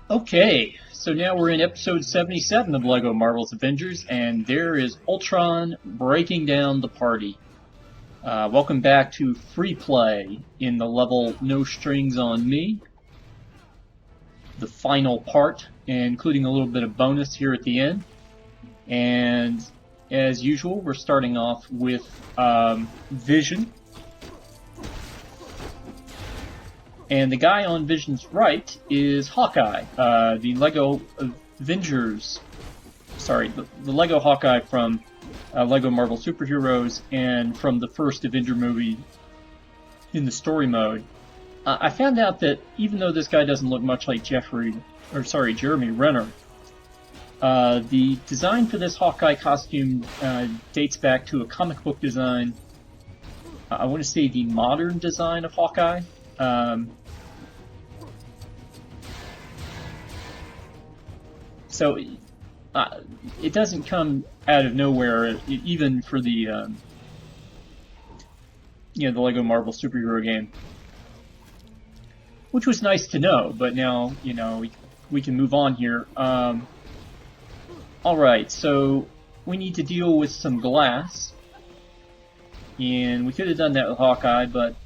Okay, so now we're in episode 77 of LEGO Marvel's Avengers, and there is Ultron breaking down the party. Welcome back to Freeplay in the level No Strings on Me, the final part, including a little bit of bonus here at the end. And as usual, we're starting off with Vision. And the guy on Vision's right is Hawkeye, the LEGO Avengers. Sorry, the LEGO Hawkeye from LEGO Marvel Superheroes and from the first Avenger movie in the story mode. I found out that even though this guy doesn't look much like Jeremy Renner, the design for this Hawkeye costume dates back to a comic book design. I want to say the modern design of Hawkeye. So it doesn't come out of nowhere, even for the the LEGO Marvel superhero game, which was nice to know. But now we can move on here. All right, so we need to deal with some glass, and we could have done that with Hawkeye, but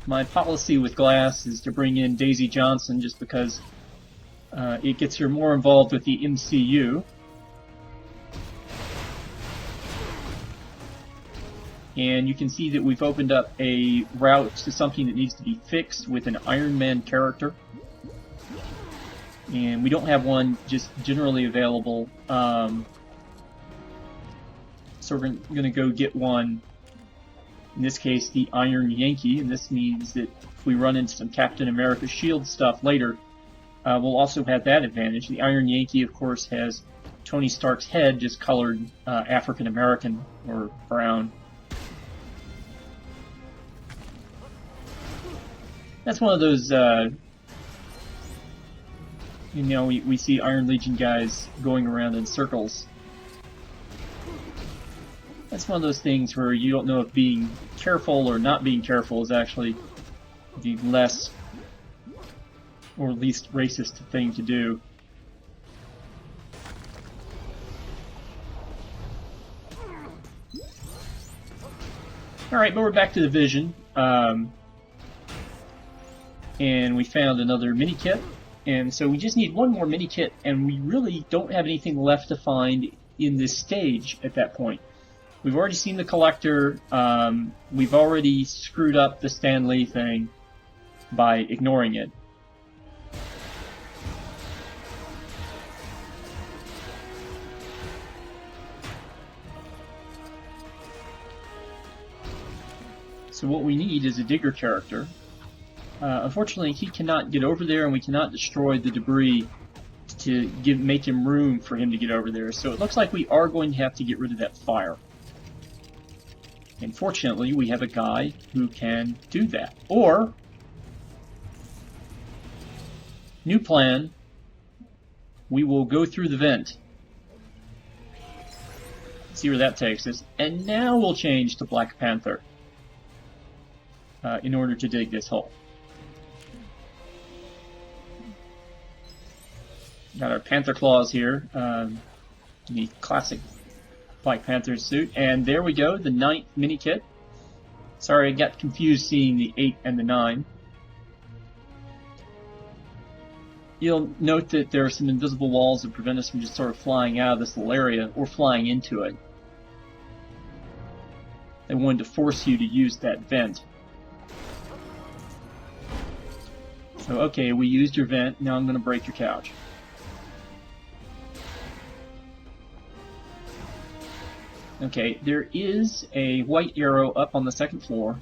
my policy with glass is to bring in Daisy Johnson just because it gets her more involved with the MCU. And you can see that we've opened up a route to something that needs to be fixed with an Iron Man character. And we don't have one just generally available. So we're going to go get one. In this case, the Iron Yankee, and this means that if we run into some Captain America Shield stuff later, we'll also have that advantage. The Iron Yankee, of course, has Tony Stark's head just colored African American or brown. That's one of those, we see Iron Legion guys going around in circles. That's one of those things where you don't know if being careful or not being careful is actually the less or least racist thing to do. Alright, but we're back to the Vision. And we found another Minikit. And so we just need one more Minikit, and we really don't have anything left to find in this stage at that point. We've already seen the collector. We've already screwed up the Stan Lee thing by ignoring it. So what we need is a digger character. Unfortunately, he cannot get over there, and we cannot destroy the debris to make him room for him to get over there. So it looks like we are going to have to get rid of that fire. And fortunately, we have a guy who can do that. Or, new plan, we will go through the vent. See where that takes us. And now we'll change to Black Panther in order to dig this hole. Got our Panther claws here, the classic Black Panther suit, and there we go, the 9th Minikit. Sorry, I got confused seeing the 8 and the 9. You'll note that there are some invisible walls that prevent us from just sort of flying out of this little area, or flying into it. They wanted to force you to use that vent. So, okay, we used your vent, now I'm going to break your couch. Okay, there is a white arrow up on the second floor,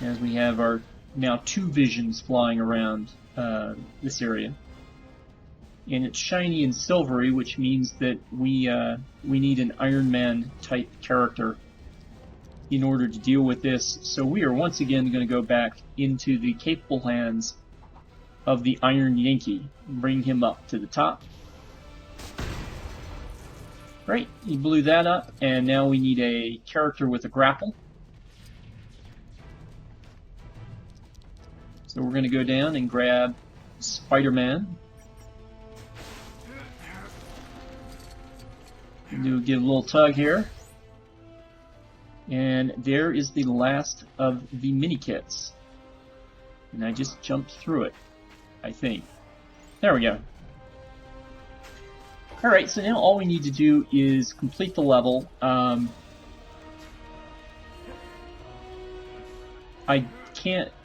as we have our now 2 Visions flying around this area. And it's shiny and silvery, which means that we need an Iron Man type character in order to deal with this. So we are once again going to go back into the capable hands of the Iron Yankee, bring him up to the top. Right, he blew that up, and now we need a character with a grapple. So we're going to go down and grab SpiderMan. Give a little tug here. And there is the last of the Minikits. And I just jumped through it, I think. There we go. Alright, so now all we need to do is complete the level.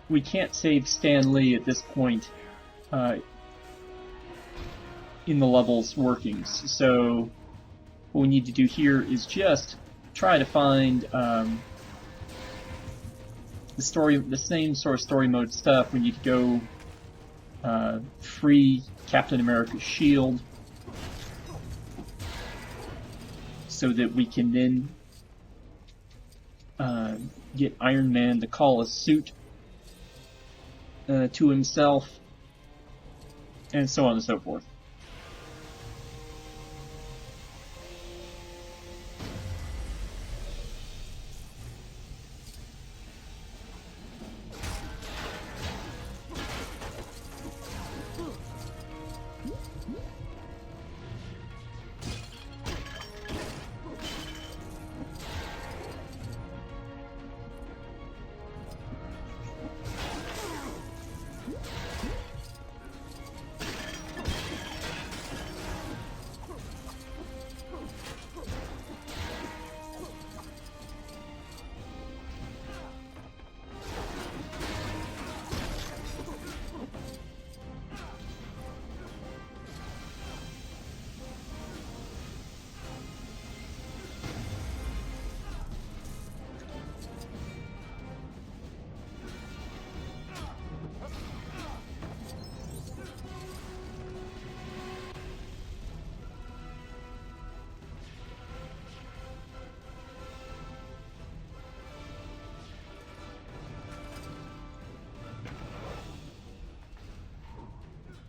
We can't save Stan Lee at this point in the level's workings. So what we need to do here is just try to find the same sort of story mode stuff. We need to go free Captain America's shield so that we can then get Iron Man to call a suit to himself, and so on and so forth.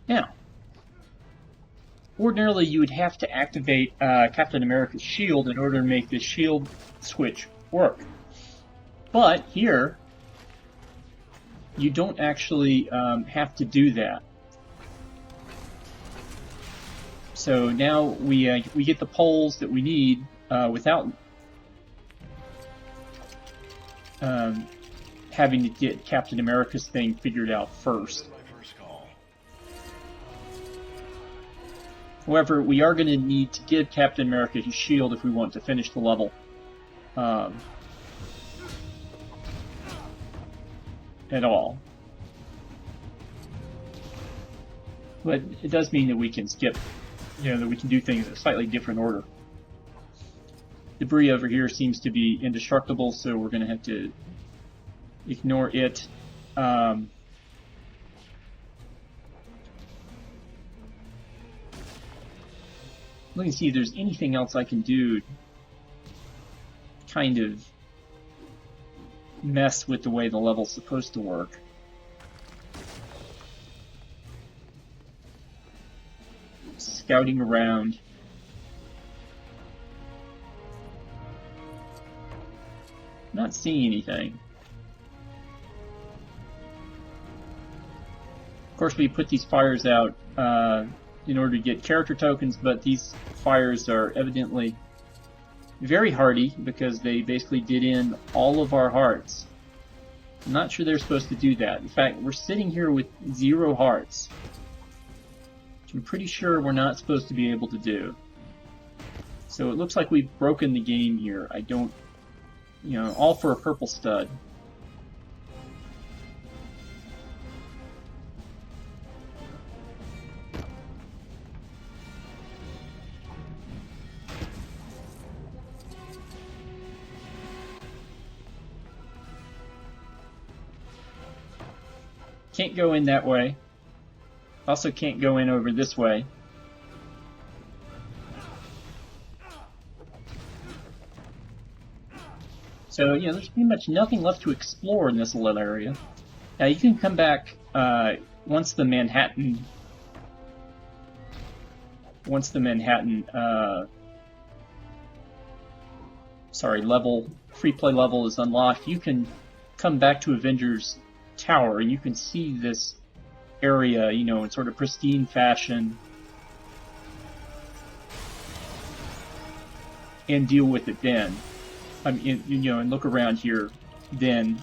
Now, ordinarily you would have to activate Captain America's shield in order to make this shield switch work. But here, you don't actually have to do that. So now we get the poles that we need without having to get Captain America's thing figured out first. However, we are going to need to give Captain America his shield if we want to finish the level. At all. But it does mean that we can skip, that we can do things in a slightly different order. Debris over here seems to be indestructible, so we're going to have to ignore it. Let me see if there's anything else I can do to kind of mess with the way the level's supposed to work. Scouting around. Not seeing anything. Of course, we put these fires out in order to get character tokens, but these fires are evidently very hardy because they basically did in all of our hearts. I'm not sure they're supposed to do that. In fact, we're sitting here with 0 hearts, which I'm pretty sure we're not supposed to be able to do. So it looks like we've broken the game here. I don't, all for a purple stud. Can't go in that way. Also can't go in over this way. So, there's pretty much nothing left to explore in this little area. Now, you can come back once the Manhattan Freeplay level is unlocked. You can come back to Avengers Tower and you can see this area, in sort of pristine fashion. and deal with it then. I mean, you know, and look around here then.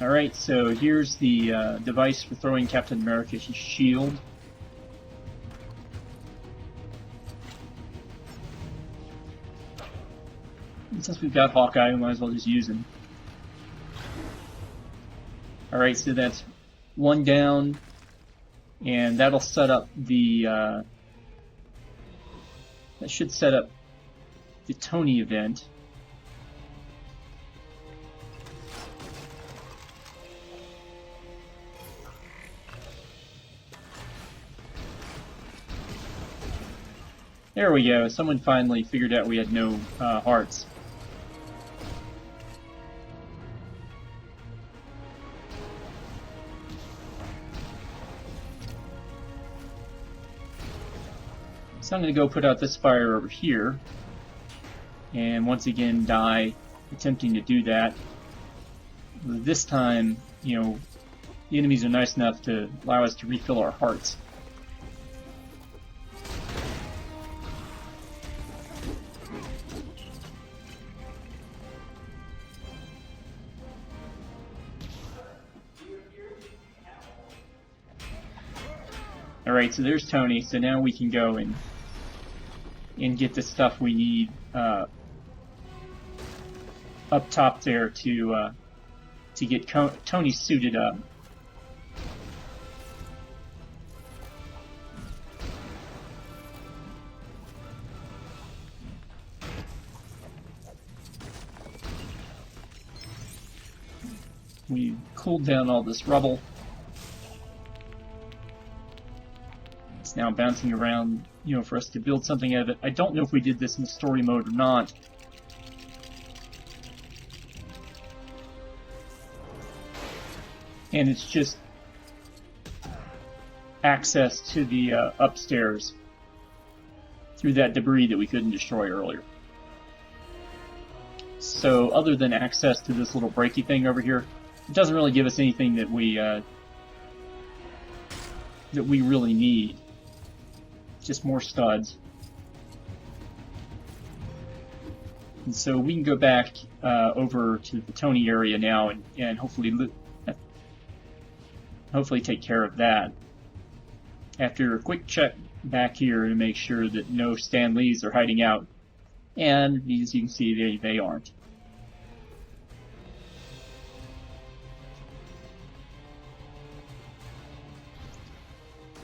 Alright, so here's the device for throwing Captain America's shield. And since we've got Hawkeye, we might as well just use him. Alright, so that's one down, and that'll set up the, that should set up the Tony event. There we go, someone finally figured out we had no hearts. So I'm going to go put out this fire over here, and once again die attempting to do that. This time, you know, the enemies are nice enough to allow us to refill our hearts. Alright, so there's Tony, so now we can go and get the stuff we need up top there to get Tony suited up. We cooled down all this rubble. It's now bouncing around, you know, for us to build something out of it. I don't know if we did this in the story mode or not. And it's just access to the upstairs through that debris that we couldn't destroy earlier. So other than access to this little breaky thing over here, it doesn't really give us anything that we really need. Just more studs. And so we can go back over to the Tony area now and hopefully take care of that. After a quick check back here to make sure that no Stan Lees are hiding out. And as you can see, they aren't.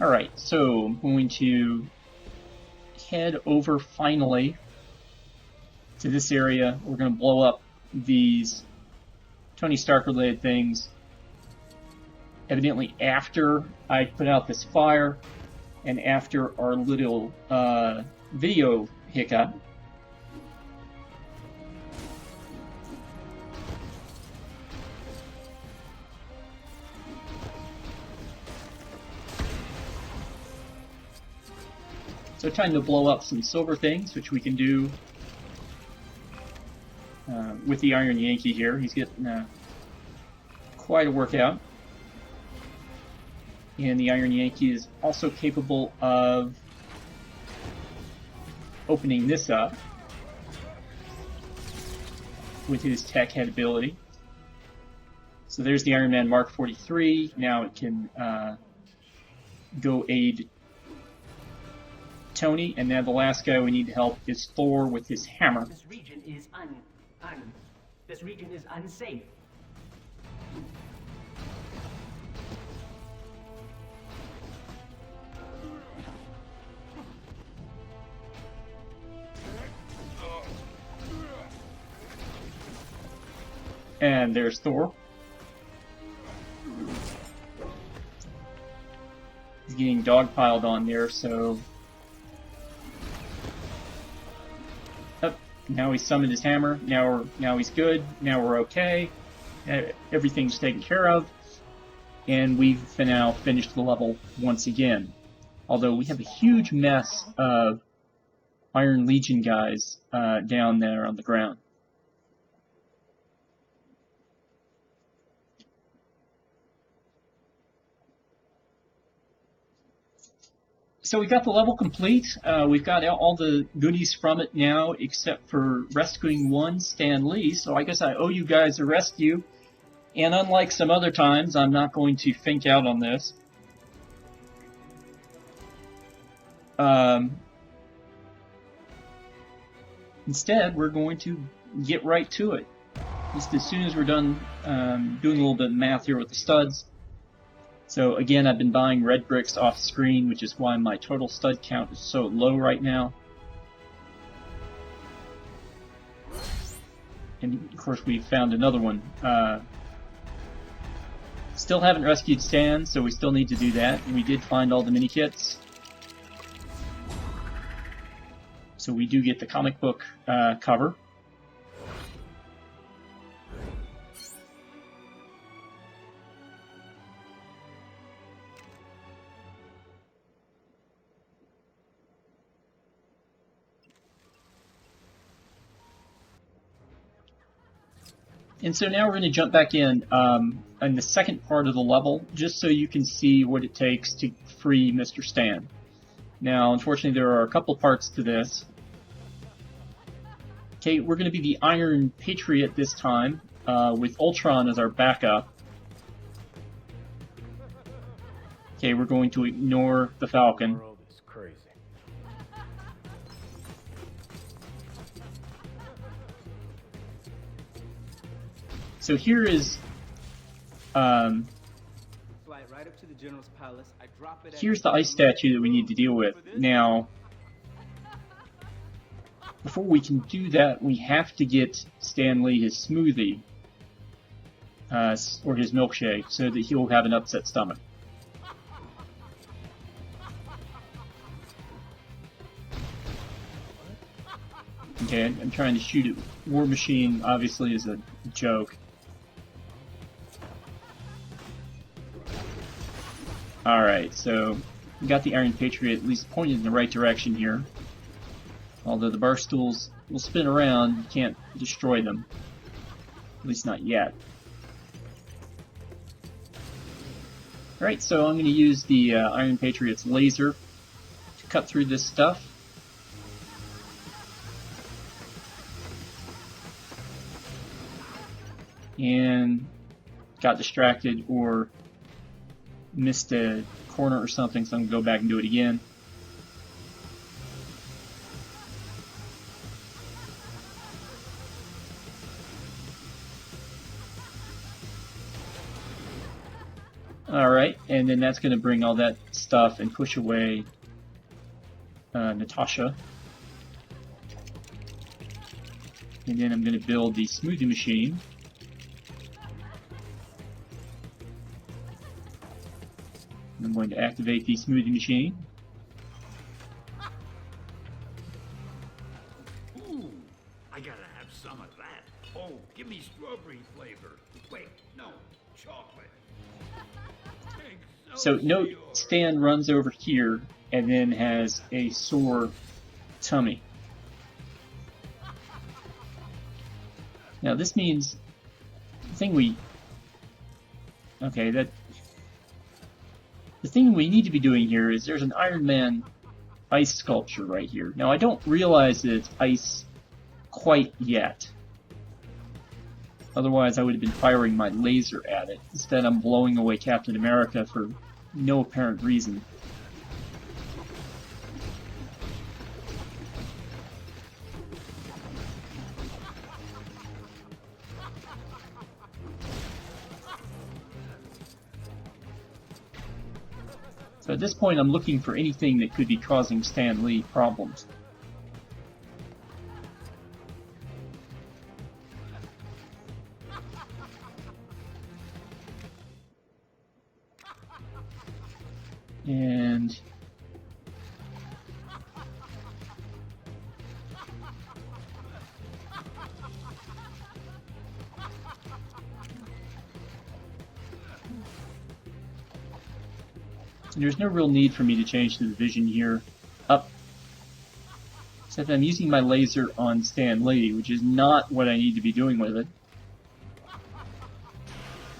Alright, so I'm going to head over finally to this area. We're going to blow up these Tony Stark related things. Evidently after I put out this fire and after our little video hiccup. So time to blow up some silver things, which we can do with the Iron Yankee here. He's getting quite a workout. And the Iron Yankee is also capable of opening this up with his tech head ability. So there's the Iron Man Mark 43. Now it can go aid Tony, and now the last guy we need to help is Thor with his hammer. This region is this region is unsafe. And there's Thor. He's getting dogpiled on there, so now he's summoned his hammer. Now he's good. Now we're okay. Everything's taken care of, and we've now finished the level once again. Although we have a huge mess of Iron Legion guys down there on the ground. so we got the level complete. We've got all the goodies from it now, except for rescuing one Stan Lee. So I guess I owe you guys a rescue. And unlike some other times, I'm not going to fink out on this. Instead, we're going to get right to it. Just as soon as we're done doing a little bit of math here with the studs. So again, I've been buying red bricks off screen, which is why my total stud count is so low right now. And of course we found another one. Still haven't rescued Stan, so we still need to do that. And we did find all the Minikits. So we do get the comic book cover. And so now we're going to jump back in the second part of the level, just so you can see what it takes to free Mr. Stan. Now, unfortunately, there are a couple parts to this. Okay, we're going to be the Iron Patriot this time, with Ultron as our backup. Okay, we're going to ignore the Falcon. The world is crazy. So here is Fly right up to the general's palace. I drop it here's the ice statue that we need to deal with. Now, before we can do that, we have to get Stan Lee his smoothie, or his milkshake, so that he'll have an upset stomach. Okay, I'm trying to shoot at War Machine, obviously, is a joke. Alright, so we got the Iron Patriot at least pointed in the right direction here. Although the bar stools will spin around, you can't destroy them. At least not yet. Alright, so I'm going to use the Iron Patriot's laser to cut through this stuff. And got distracted or missed a corner or something, so I'm going to go back and do it again. Alright, and then that's going to bring all that stuff and push away Natasha. And then I'm going to build the smoothie machine. I'm going to activate the smoothie machine. Ooh, I gotta have some of that. Oh, give me strawberry flavor. Wait, no, chocolate. So note, Stan runs over here and then has a sore tummy. Now this means the thing we need to be doing here is there's an Iron Man ice sculpture right here. Now I don't realize that it's ice quite yet. Otherwise I would have been firing my laser at it. Instead I'm blowing away Captain America for no apparent reason. So at this point I'm looking for anything that could be causing Stan Lee problems. And there's no real need for me to change the vision here up. Except I'm using my laser on Stan Lee, which is not what I need to be doing with it.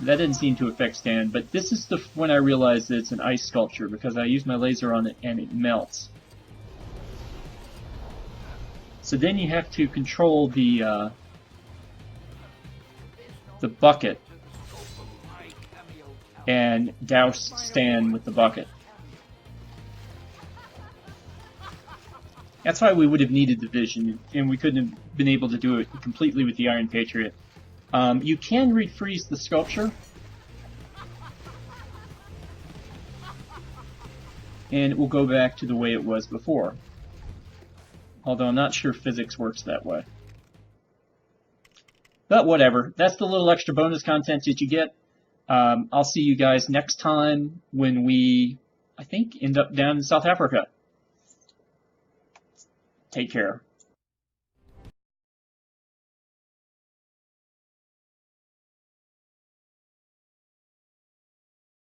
That didn't seem to affect Stan, but this is when I realized that it's an ice sculpture, because I used my laser on it and it melts. So then you have to control the bucket and douse Stan with the bucket. That's why we would have needed the vision, and we couldn't have been able to do it completely with the Iron Patriot. You can refreeze the sculpture, and it will go back to the way it was before. Although I'm not sure physics works that way. But whatever, that's the little extra bonus content that you get. I'll see you guys next time when we, I think, end up down in South Africa. Take care.